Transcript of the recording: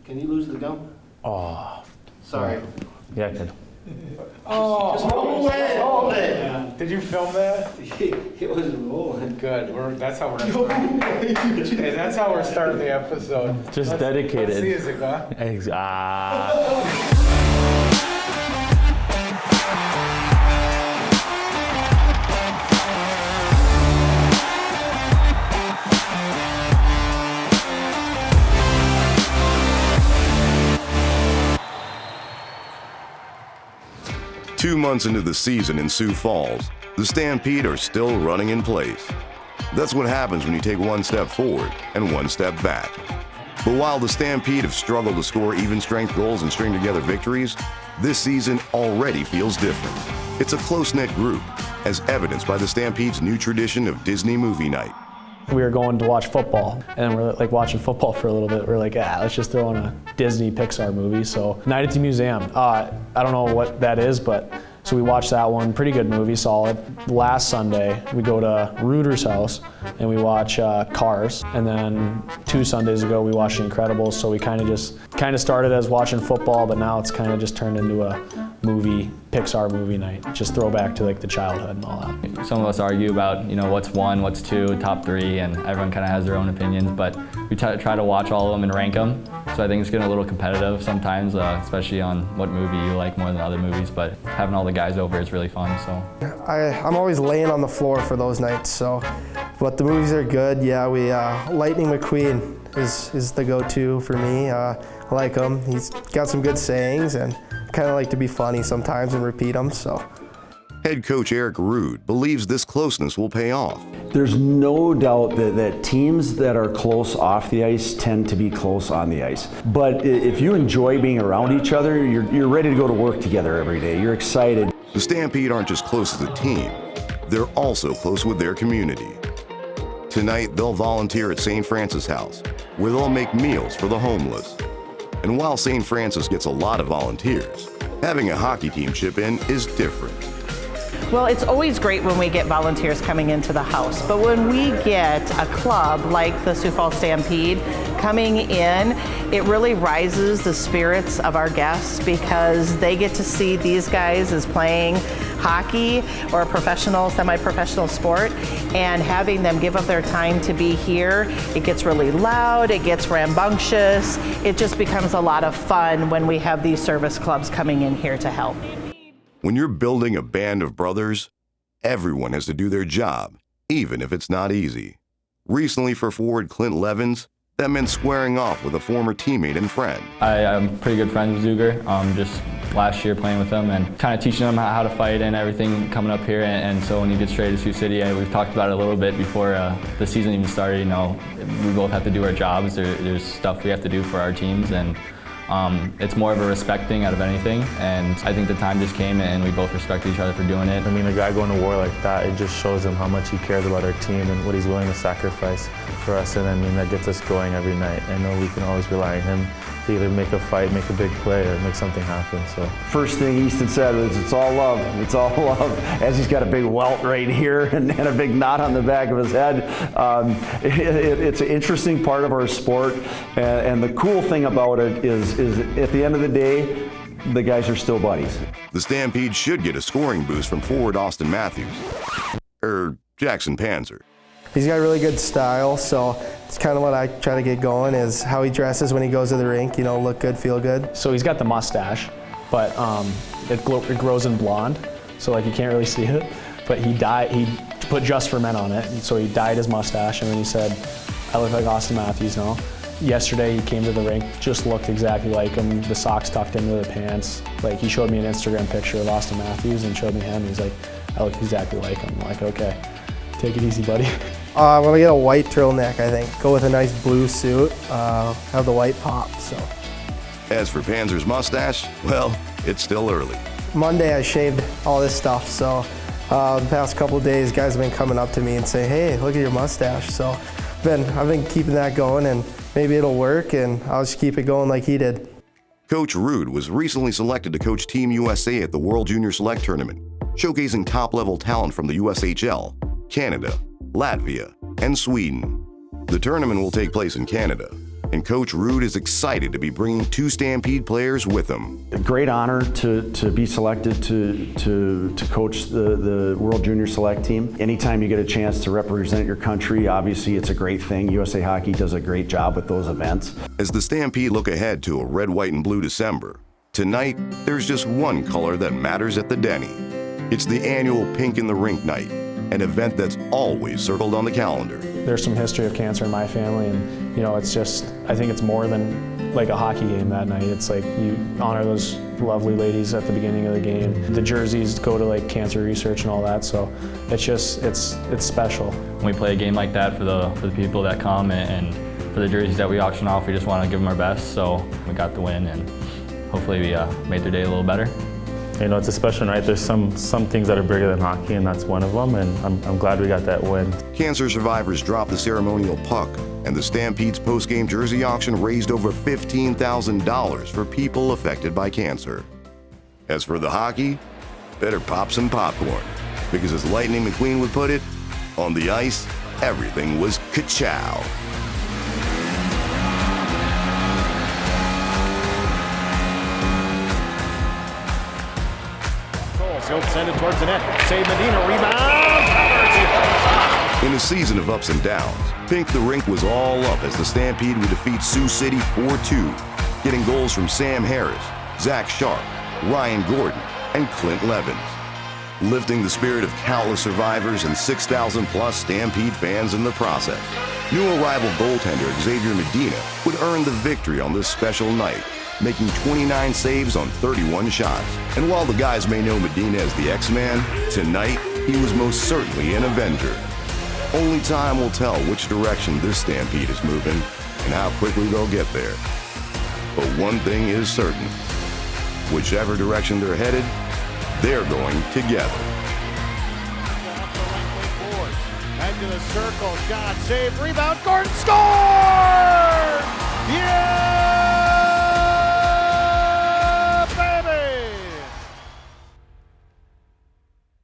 Can you lose the gum? Oh. Sorry. Yeah, I could. Oh, Just roll it. Hold it. yeah. Did you film that? It was rolling. Good. That's how we're starting. Hey, that's how we're starting the episode. Just dedicated. Let's see, is it gone? Two months into the season in Sioux Falls, the Stampede are still running in place. That's what happens when you take one step forward and one step back. But while the Stampede have struggled to score even strength goals and string together victories, this season already feels different. It's a close-knit group, as evidenced by the Stampede's new tradition of Disney movie night. We were going to watch football, and we're like watching football for a little bit. We're like, let's just throw in a Disney Pixar movie. So Night at the Museum. I don't know what that is, but so we watched that one. Pretty good movie, solid. Last Sunday, we go to Rood's house and we watch Cars. And then 2 Sundays ago, we watched The Incredibles. So we kind of started as watching football, but now it's kind of just turned into a Pixar movie night. Just throwback to like the childhood and all that. Some of us argue about, what's 1, what's 2, top 3, and everyone kind of has their own opinions, but we try to watch all of them and rank them. So I think it's getting a little competitive sometimes, especially on what movie you like more than other movies, but having all the guys over is really fun, so. I'm always laying on the floor for those nights, so, but the movies are good. Yeah, Lightning McQueen is the go-to for me. I like him. He's got some good sayings, and kind of like to be funny sometimes and repeat them, so. Head coach Rood believes this closeness will pay off. There's no doubt that teams that are close off the ice tend to be close on the ice. But if you enjoy being around each other, you're ready to go to work together every day. You're excited. The Stampede aren't just close as a team, they're also close with their community. Tonight, they'll volunteer at St. Francis House, where they'll make meals for the homeless. And while St. Francis gets a lot of volunteers, having a hockey team chip in is different. Well, it's always great when we get volunteers coming into the house, but when we get a club like the Sioux Falls Stampede coming in, it really rises the spirits of our guests because they get to see these guys as playing hockey or a professional, semi-professional sport, and having them give up their time to be here, it gets really loud, it gets rambunctious, it just becomes a lot of fun when we have these service clubs coming in here to help. When you're building a band of brothers, everyone has to do their job, even if it's not easy. Recently for forward Clint Levins, that meant squaring off with a former teammate and friend. I'm pretty good friends with Zuger, just last year playing with him and kind of teaching him how to fight and everything coming up here. And so when he gets traded to Sioux City, we've talked about it a little bit before the season even started. We both have to do our jobs. There's stuff we have to do for our teams, and it's more of a respecting out of anything, and I think the time just came and we both respect each other for doing it. I mean, a guy going to war like that, it just shows him how much he cares about our team and what he's willing to sacrifice for us, and I mean, that gets us going every night. I know we can always rely on him to either make a fight, make a big play, or make something happen, so. First thing Easton said was, it's all love, it's all love, as he's got a big welt right here and a big knot on the back of his head. It's an interesting part of our sport, and the cool thing about it is at the end of the day, the guys are still buddies. The Stampede should get a scoring boost from forward Auston Matthew, Jaksen Panzer. He's got really good style, so it's kind of what I try to get going is how he dresses when he goes to the rink, look good, feel good. So he's got the mustache, but it grows in blonde, so like you can't really see it. But he put Just for Men on it, and so he dyed his mustache, and then he said, I look like Auston Matthews now. Yesterday he came to the rink, just looked exactly like him, the socks tucked into the pants. Like he showed me an Instagram picture of Auston Matthews and showed me him, he's like, I look exactly like him. I'm like, okay, take it easy, buddy. I'm gonna get a white turtleneck, I think. Go with a nice blue suit, have the white pop, so. As for Panzer's mustache, well, it's still early. Monday I shaved all this stuff, so the past couple of days guys have been coming up to me and say, hey, look at your mustache. So I've been keeping that going, and maybe it'll work, and I'll just keep it going like he did. Coach Rood was recently selected to coach Team USA at the World Junior Select Tournament, showcasing top-level talent from the USHL, Canada, Latvia, and Sweden. The tournament will take place in Canada, and Coach Rood is excited to be bringing 2 Stampede players with him. A great honor to be selected to coach the World Junior Select team. Anytime you get a chance to represent your country, obviously it's a great thing. USA Hockey does a great job with those events. As the Stampede look ahead to a red, white, and blue December, tonight there's just one color that matters at the Denny. It's the annual Pink the Rink night, an event that's always circled on the calendar. There's some history of cancer in my family, and it's just, I think it's more than like a hockey game that night. It's like you honor those lovely ladies at the beginning of the game. The jerseys go to like cancer research and all that, so it's just, it's special. When we play a game like that for the people that come and for the jerseys that we auction off, we just want to give them our best, so we got the win, and hopefully we made their day a little better. It's a special night. There's some things that are bigger than hockey, and that's one of them, and I'm glad we got that win. Cancer survivors dropped the ceremonial puck, and the Stampede's post-game jersey auction raised over $15,000 for people affected by cancer. As for the hockey, better pop some popcorn, because as Lightning McQueen would put it, on the ice, everything was ka-chow. He'll send it towards the net. Save Medina, rebound. In a season of ups and downs, Pink the Rink was all up as the Stampede would defeat Sioux City 4-2, getting goals from Sam Harris, Zach Sharp, Ryan Gordon, and Clint Levins, lifting the spirit of countless survivors and 6,000-plus Stampede fans in the process. New arrival goaltender Xavier Medina would earn the victory on this special night, making 29 saves on 31 shots. And while the guys may know Medina as the X-Man, tonight he was most certainly an Avenger. Only time will tell which direction this Stampede is moving and how quickly they'll get there. But one thing is certain, whichever direction they're headed, they're going together. Back to the circle, shot, save, rebound, Gordon scores! Yeah!